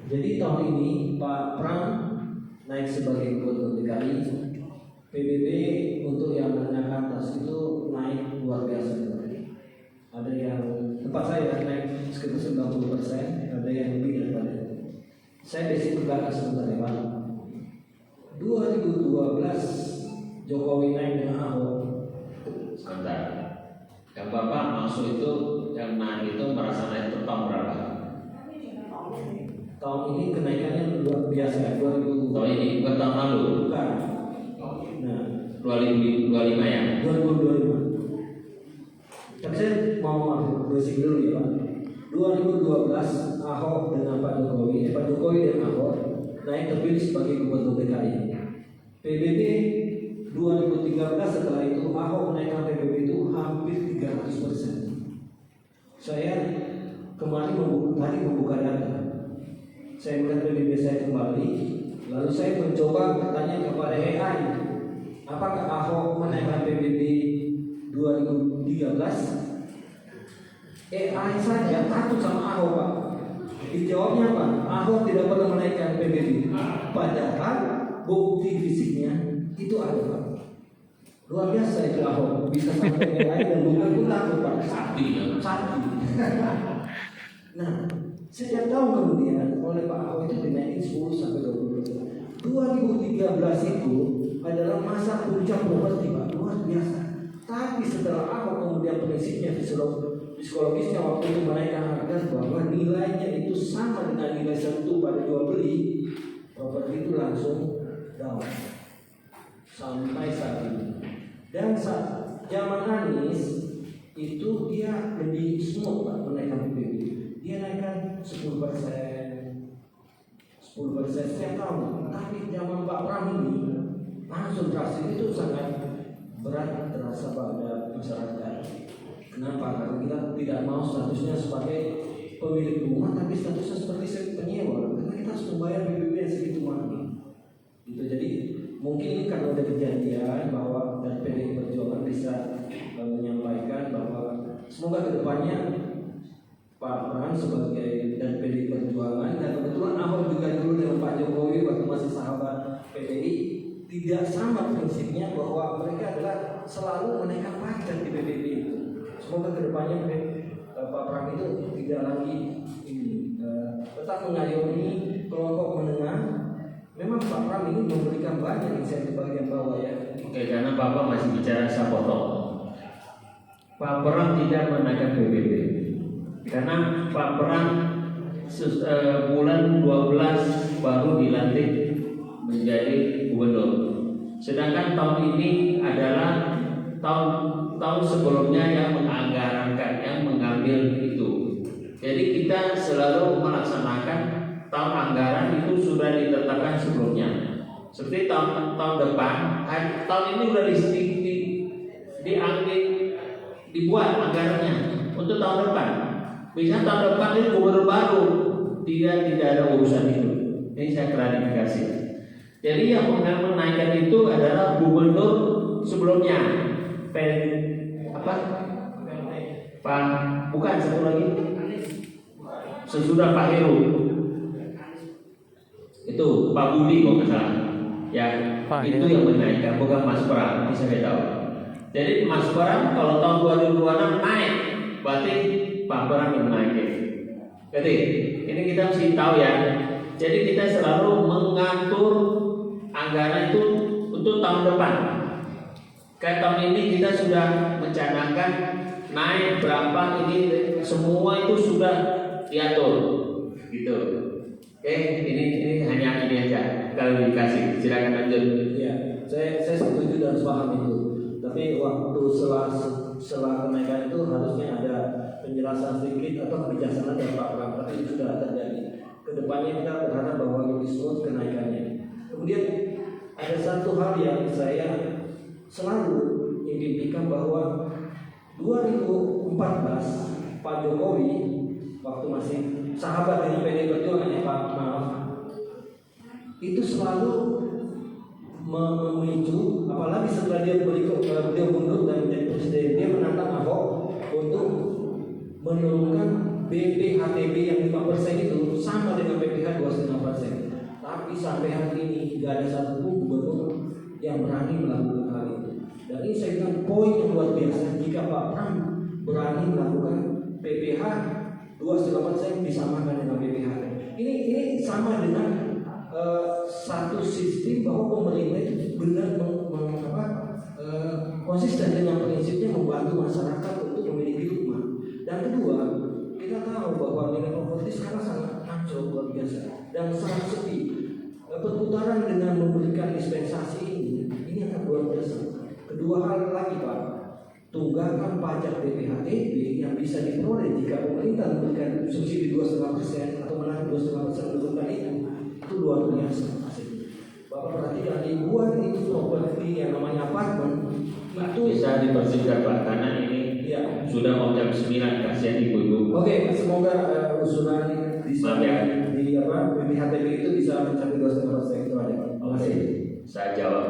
Jadi tahun ini Pak Pram naik sebagai gubernur DKI, PBB untuk yang menengah ke atas itu naik luar biasa. Ada yang tempat saya naik sekitar 90%, ada yang lebih daripada itu. Saya basic belakang sebentar ya Pak. 2012 Jokowi naik dengan Ahok. Sebentar. Yang Bapak maksud itu yang naik itu merasa naik itu tahun berapa? Tahun ini kenaikannya luar biasa. 2000 Tahun ini bukan tahun lalu. Bukan. Nah, 2025 ya? 2025. Tapi saya mau basic dulu ya Pak. 2012 Ahok dengan Pak Jokowi dan Ahok naik terpilih sebagai gubernur DKI. PBB 2013 setelah itu Ahok menaikkan PBB itu hampir 300%. Saya kemarin membuka data. Saya melihat PBB saya kembali, lalu saya mencoba bertanya kepada AI, apakah Ahok menaikkan PBB 2013? AI saja takut sama Ahok Pak. Dijawabnya Pak, Ahok tidak pernah menaikkan PBB. Padahal bukti fisiknya itu ada Pak. Luar biasa itu Ahok, bisa sampai AI dan Google pun takut Pak. Sakti. Nah, sejak tahun kemudian oleh Pak Ahok itu dinaikin 10 sampai 20%. 2013 itu adalah masa puncak properti Pak, luar biasa. Tapi setelah Ahok kemudian prinsipnya psikologisnya waktu itu menaikkan harga bahwa nilainya itu sama dengan nilai satu pada jual beli, properti itu langsung down sampai saat ini. Dan saat zaman Anies itu dia lebih smooth Pak menaikkan PBB. Dia naikkan 10% setiap tahun. Tapi zaman Pak Pram ini langsung drastis, itu sangat berat terasa pada masyarakat. Kenapa? Karena kita tidak mau statusnya sebagai pemilik rumah, tapi statusnya seperti penyewa. Karena kita harus membayar PBB yang segitu mahal. Gitu. Jadi mungkin ini karena ada kejadian bahwa dari PDI Perjuangan bisa menyampaikan bahwa semoga kedepannya Pak Pram sebagai dan PDI Perjuangan, dan kebetulan Ahok juga dulu dengan Pak Jokowi waktu masih sahabat PDI, tidak sama prinsipnya bahwa mereka adalah selalu menaikkan pajak di PBB itu. Semoga kedepannya Pak Pram itu tidak lagi tetap mengayomi kelompok menengah. Memang Pak Pram ini memberikan banyak insentif bagian bawah ya. Oke, karena Bapak masih bicara saya potong. Pak Pram tidak menaikkan PBB karena Pak Pram bulan 12 baru dilantik menjadi gubernur. Sedangkan tahun ini adalah tahun sebelumnya yang menganggarankan, yang mengambil itu. Jadi kita selalu melaksanakan tahun anggaran itu sudah ditetapkan sebelumnya. Seperti tahun depan, tahun ini sudah dibuat anggarannya untuk tahun depan. Bisa tahun depan itu gubernur baru, tidak ada urusan itu. Ini saya klarifikasi. Jadi yang menaikkan itu adalah gubernur sebelumnya. Bukan satu lagi. Sesudah Pak Heru. Itu Pak Budi kalau nggak salah. Ya, itu yang menaikkan, bukan Mas Pram. Ini saya tahu. Jadi Mas Pram kalau tahun 2026 naik, berarti Pak Pram yang menaikin. Jadi ini kita mesti tahu ya. Jadi kita selalu mengatur anggaran itu untuk tahun depan. Kayak tahun ini kita sudah mencanangkan naik berapa, ini semua itu sudah diatur, gitu. Oke, ini hanya ini aja klarifikasi. Silakan lanjut. Ya, saya setuju dan paham itu. Tapi waktu setelah kenaikan itu harusnya ada penjelasan sedikit atau kebijaksanaan dari Pak Pram. Tapi itu sudah terjadi. Kedepannya kita berharap bahwa lebih smooth kenaikannya. Kemudian ada satu hal yang saya selalu impikan bahwa 2014 Pak Jokowi waktu masih sahabat dengan PDI Perjuangan ya Pak, itu selalu memicu, apalagi setelah dia mundur dan menjadi presiden, dia menantang Ahok untuk menurunkan BPHTB yang 5% itu tidak ada satupun gubernur yang berani melakukan hal itu. Dan ini saya bilang poin yang luar biasa. Jika Pak Pram berani melakukan PPH 2,5% disamakan dengan PPH. Ini sama dengan satu sistem bahwa pemerintah itu benar konsisten dengan prinsipnya membantu masyarakat untuk memiliki rumah. Dan kedua, kita tahu bahwa nilai properti sekarang sangat anjlok luar biasa dan sangat sepi. Perputaran dengan memberikan dispensasi ini akan luar biasa. Kedua hal lagi Pak, tunggakan pajak BPHTB yang bisa diperoleh jika pemerintah memberikan subsidi 2,5% atau menarik 2,5% untuk itu luar biasa. Bapak perhatikan ribuan itu properti yang namanya apartemen itu bisa dipersingkat Pak karena ini ya. Sudah mau jam 9, kasihan ibu-ibu. Oke, semoga usulan bisa di BPHTB itu bisa mencapai 2,5% itu aja. Terima kasih. Saya jawab.